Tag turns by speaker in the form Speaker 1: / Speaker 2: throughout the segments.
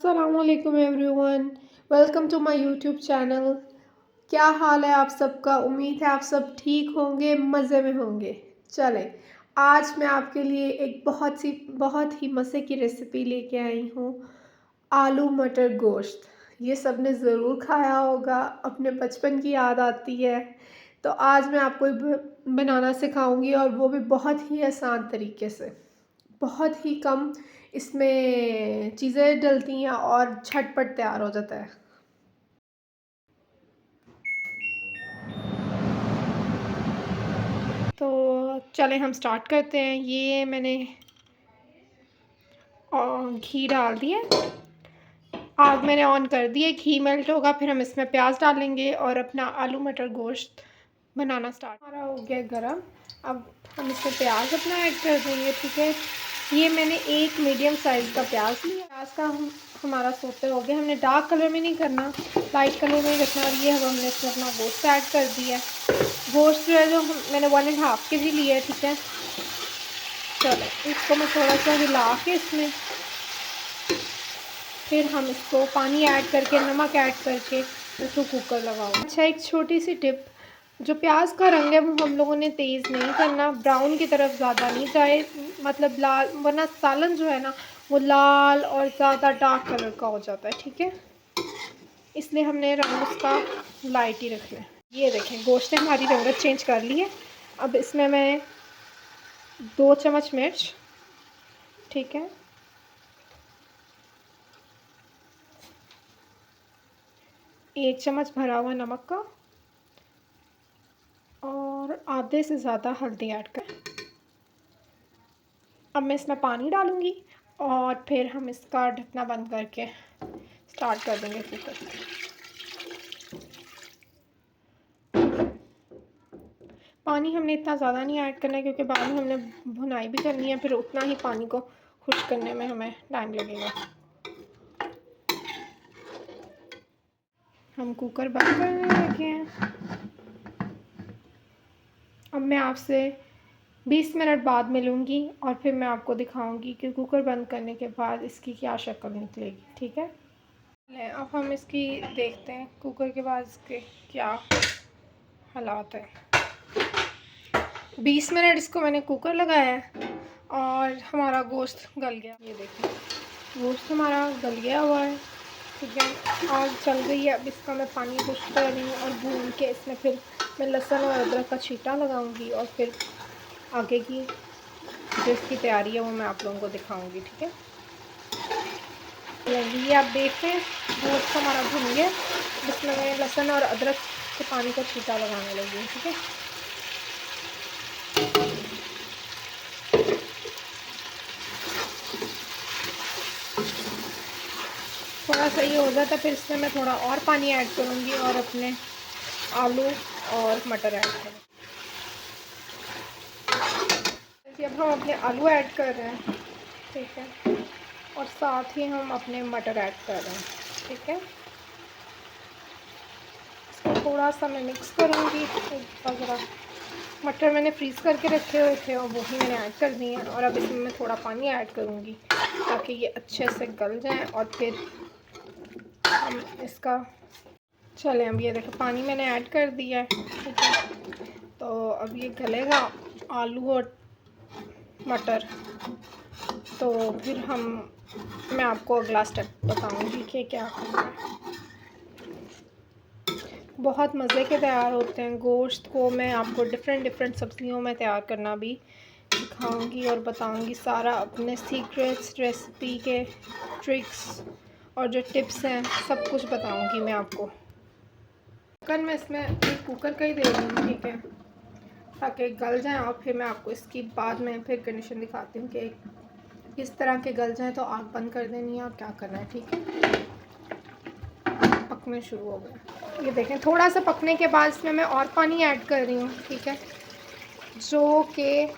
Speaker 1: अस्सलामुअलैकुम everyone, welcome to my YouTube channel. क्या हाल है आप सबका? उम्मीद है आप सब ठीक होंगे, मज़े में होंगे। चलें, आज मैं आपके लिए एक बहुत ही मज़े की रेसिपी लेके आई हूँ। आलू मटर गोश्त। ये सब ने ज़रूर खाया होगा, अपने बचपन की याद आती है। तो आज मैं आपको बनाना सिखाऊंगी, और वो भी बहुत ही आसान तरीके से। बहुत ही कम इसमें चीज़ें डलती हैं और झटपट तैयार हो जाता है। तो चलें हम स्टार्ट करते हैं। ये मैंने घी डाल दिया, आग मैंने ऑन कर दी है, घी मेल्ट होगा, फिर हम इसमें प्याज डालेंगे और अपना आलू मटर गोश्त बनाना स्टार्ट। हमारा हो गया गरम। अब हम इसमें प्याज अपना ऐड कर देंगे। ठीक है, ये मैंने एक मीडियम साइज़ का प्याज लिया। प्याज का हमारा सोते हो गया। हमने डार्क कलर में नहीं करना, लाइट कलर में ही रखना। और ये हमने इसमें अपना गोश्त ऐड कर दिया है। गोश्त जो है जो मैंने 1.5 kg लिया है। ठीक है, चलो इसको मैं थोड़ा सा हिला के इसमें फिर हम इसको पानी ऐड करके, नमक ऐड करके इसको कुकर लगाओ। अच्छा, एक छोटी सी टिप, जो प्याज का रंग है वो हम लोगों ने तेज़ नहीं करना, ब्राउन की तरफ ज़्यादा नहीं जाए, मतलब लाल, वरना सालन जो है ना वो लाल और ज़्यादा डार्क कलर का हो जाता है। ठीक है, इसलिए हमने रंग उसका लाइट ही रखना है। ये देखें, गोश्त ने हमारी रंगत चेंज कर ली है। अब इसमें मैं 2 चम्मच मिर्च, ठीक है, 1 चम्मच भरा हुआ नमक का, और आधे से ज़्यादा हल्दी ऐड कर। अब मैं इसमें पानी डालूँगी और फिर हम इसका ढकना बंद करके स्टार्ट कर देंगे कुकर। पानी हमने इतना ज़्यादा नहीं ऐड करना है, क्योंकि बाद में हमने भुनाई भी करनी है, फिर उतना ही पानी को खुश्क करने में हमें टाइम लगेगा। हम कुकर बंद करने लगे हैं। अब मैं आपसे 20 मिनट बाद मिलूँगी और फिर मैं आपको दिखाऊंगी कि कुकर बंद करने के बाद इसकी क्या शक्ल निकलेगी। ठीक है, अब हम इसकी देखते हैं कुकर के बाद इसके क्या हालात है। 20 मिनट इसको मैंने कुकर लगाया है और हमारा गोश्त गल गया। ये देखिए, गोश्त हमारा गल गया हुआ है। ठीक है, आग चल गई है। अब इसका मैं पानी खुश्क कर रही हूँ और भून के इसमें फिर मैं लहसुन और अदरक का छींटा लगाऊंगी, और फिर आगे की जो इसकी तैयारी है वो मैं आप लोगों को दिखाऊंगी। ठीक है, ये आप देख रहे हैं गोश्त हमारा भुन गया। इसमें मैं लहसुन और अदरक के पानी का छींटा लगाने लगी हूँ। ठीक है, थोड़ा सा ये हो जाता है, फिर इसमें मैं थोड़ा और पानी ऐड करूँगी और अपने आलू और मटर ऐड करूँगी। अब हम अपने आलू ऐड कर रहे हैं। ठीक है, और साथ ही हम अपने मटर ऐड कर रहे हैं। ठीक है, इसको थोड़ा सा मैं मिक्स करूँगी। ज़रा मटर मैंने फ्रीज़ करके रखे हुए थे और वो ही मैंने ऐड कर दिए हैं। और अब इसमें मैं थोड़ा पानी ऐड करूँगी ताकि ये अच्छे से गल जाए, और फिर हम इसका चलें। अब ये देखो, पानी मैंने ऐड कर दिया है। ठीक है, तो अब ये गलेगा आलू और मटर, तो फिर मैं आपको अगला स्टेप बताऊंगी कि क्या करना है। बहुत मज़े के तैयार होते हैं। गोश्त को मैं आपको डिफरेंट सब्ज़ियों में तैयार करना भी सिखाऊंगी और बताऊंगी। सारा अपने सीक्रेट्स, रेसिपी के ट्रिक्स और जो टिप्स हैं सब कुछ बताऊंगी मैं आपको। कुकर में इसमें एक कुकर का ही दे रही हूँ। ठीक है, ताकि गल जाए, और फिर मैं आपको इसकी बाद में फिर कंडीशन दिखाती हूँ कि इस तरह के गल जाए तो आग बंद कर देनी है और क्या करना है। ठीक है, पकने शुरू हो गए। ये देखें, थोड़ा सा पकने के बाद इसमें मैं और पानी ऐड कर रही हूँ। ठीक है, जो कि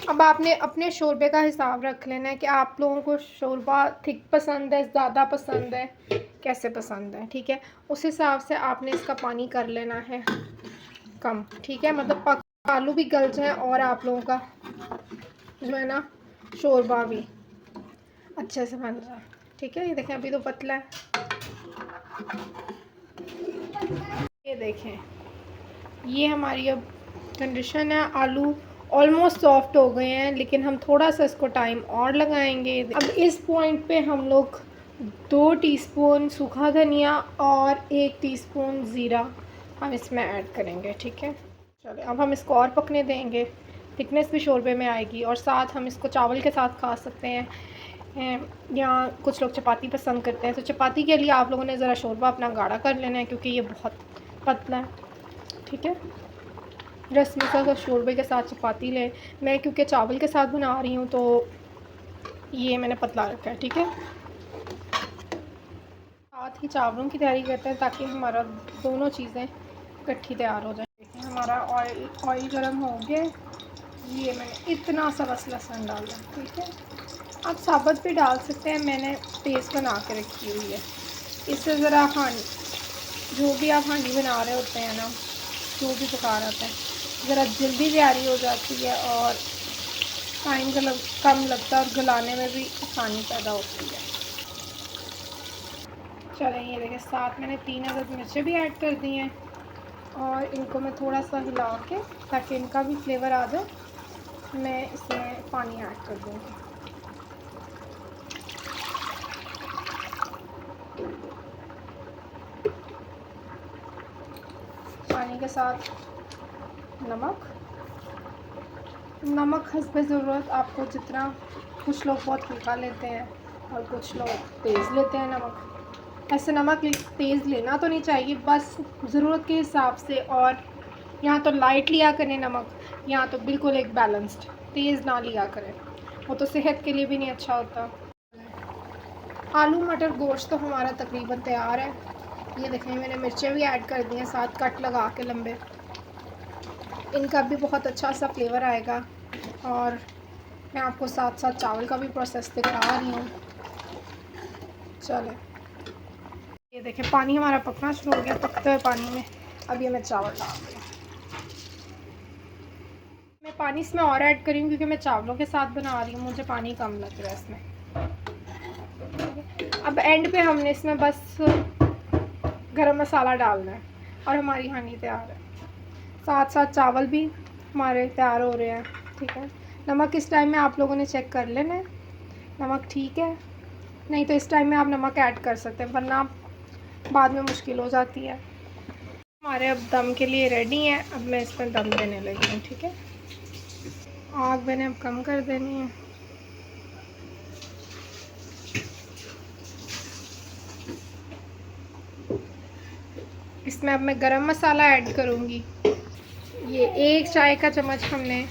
Speaker 1: अब आपने अपने शोरबे का हिसाब रख लेना है कि आप लोगों को शोरबा थिक पसंद है, ज़्यादा पसंद है, कैसे पसंद है। ठीक है, उस हिसाब से आपने इसका पानी कर लेना है कम। ठीक है, मतलब आलू भी गल जाए और आप लोगों का जो है ना शोरबा भी अच्छे से बन जाए। ठीक है। ये देखें अभी तो पतला है। ये देखें ये हमारी अब कंडीशन है। आलू ऑलमोस्ट सॉफ्ट हो गए हैं, लेकिन हम थोड़ा सा इसको टाइम और लगाएंगे। अब इस पॉइंट पे हम लोग 2 टीस्पून सूखा धनिया और 1 टीस्पून ज़ीरा हम इसमें ऐड करेंगे। ठीक है, चलिए अब हम इसको और पकने देंगे। थिकनेस भी शोरबे में आएगी और साथ हम इसको चावल के साथ खा सकते हैं, या कुछ लोग चपाती पसंद करते हैं, तो चपाती के लिए आप लोगों ने ज़रा शोरबा अपना गाढ़ा कर लेना है, क्योंकि ये बहुत पतला है। ठीक है, रस्मी सा शोरबे के साथ चपाती लें। मैं क्योंकि चावल के साथ बना रही हूँ तो ये मैंने पतला रखा है। ठीक है, साथ ही चावलों की तैयारी करते हैं ताकि हमारा दोनों चीज़ें इकट्ठी तैयार हो जाए। देखिए हमारा ऑयल गर्म हो गया। ये मैंने इतना सा बस लहसुन डाला। ठीक है, आप साबुत भी डाल सकते हैं, मैंने पेस्ट बना के रखी हुई है। इससे ज़रा जो भी आप हांडी बना रहे होते हैं ना, जो भी पका रहे होते हैं, ज़रा जल्दी तैयारी हो जाती है और टाइम कम लगता है और गलाने में भी आसानी पैदा होती है। चलें ये देखिए साथ मैंने 3 अदद मिर्चें भी ऐड कर दी हैं और इनको मैं थोड़ा सा हिला के, ताकि इनका भी फ्लेवर आ जाए, मैं इसमें पानी ऐड कर दूँगी। पानी के साथ नमक हस्बे ज़रूरत, आपको जितना। कुछ लोग बहुत हल्का लेते हैं और कुछ लोग तेज़ लेते हैं नमक। ऐसे नमक तेज़ लेना तो नहीं चाहिए, बस ज़रूरत के हिसाब से। और यहाँ तो लाइट लिया करें नमक, यहाँ तो बिल्कुल एक बैलेंस्ड, तेज़ ना लिया करें, वो तो सेहत के लिए भी नहीं अच्छा होता। आलू मटर गोश्त तो हमारा तकरीबन तैयार है। ये देखें मैंने मिर्चें भी ऐड कर दी हैं साथ, कट लगा के लंबे। इनका भी बहुत अच्छा सा फ्लेवर आएगा और मैं आपको साथ साथ चावल का भी प्रोसेस दिखा रही हूँ। चलें ये देखें पानी हमारा पकना शुरू हो गया। पकते हुए पानी में अब ये मैं चावल डाल रही हूँ। मैं पानी इसमें और ऐड करी हूँ क्योंकि मैं चावलों के साथ बना रही हूँ, मुझे पानी कम लग रहा है इसमें। अब एंड पे हमने इसमें बस गरम मसाला डालना है और हमारी हांडी तैयार है। साथ साथ चावल भी हमारे तैयार हो रहे हैं। ठीक है, नमक इस टाइम में आप लोगों ने चेक कर लेना है, नमक ठीक है, नहीं तो इस टाइम में आप नमक ऐड कर सकते हैं, वरना बाद में मुश्किल हो जाती है। हमारे अब दम के लिए रेडी है। अब मैं इस पर दम देने लगी हूँ। ठीक है, आग मैंने अब कम कर देनी है। इसमें अब मैं गरम मसाला ऐड करूँगी। ये 1 चाय का चम्मच हमने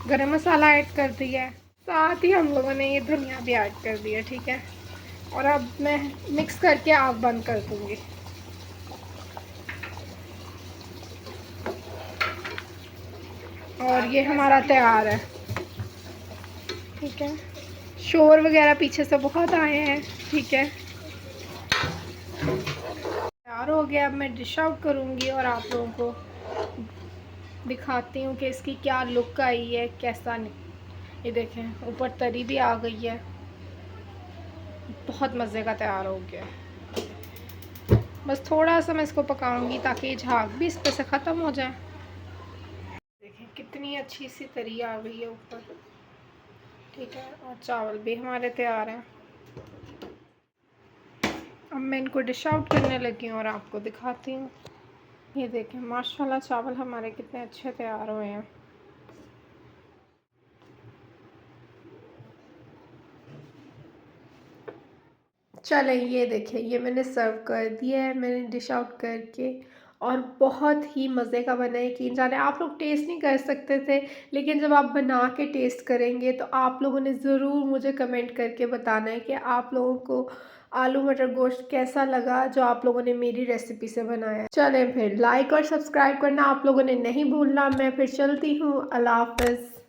Speaker 1: गरम मसाला ऐड कर दिया है, साथ ही हम लोगों ने ये धनिया भी ऐड कर दिया। ठीक है, और अब मैं मिक्स करके आग बंद कर दूँगी। और ये हमारा तैयार है। ठीक है, शोर वगैरह पीछे से बहुत आए हैं। ठीक है, तैयार हो गया। अब मैं डिश आउट करूँगी और आप लोगों को दिखाती हूँ कि इसकी क्या लुक आई है, कैसा नहीं। ये देखें ऊपर तरी भी आ गई है, बहुत मज़े का तैयार हो गया। बस थोड़ा सा मैं इसको पकाऊंगी ताकि झाग भी इस पर से ख़त्म हो जाए। देखें कितनी अच्छी सी तरी आ गई है ऊपर। ठीक है, और चावल भी हमारे तैयार हैं। अब मैं इनको डिश आउट करने लगी हूँ और आपको दिखाती हूँ। ये देखें माशाल्लाह चावल हमारे कितने अच्छे तैयार हुए हैं। चलें ये देखें ये मैंने सर्व कर दिया है, मैंने डिश आउट करके, और बहुत ही मज़े का बना है। यकीन जाने आप लोग टेस्ट नहीं कर सकते थे, लेकिन जब आप बना के टेस्ट करेंगे तो आप लोगों ने ज़रूर मुझे कमेंट करके बताना है कि आप लोगों को आलू मटर गोश्त कैसा लगा जो आप लोगों ने मेरी रेसिपी से बनाया। चलें फिर लाइक और सब्सक्राइब करना आप लोगों ने नहीं भूलना। मैं फिर चलती हूँ। अल्लाह हाफ़िज़।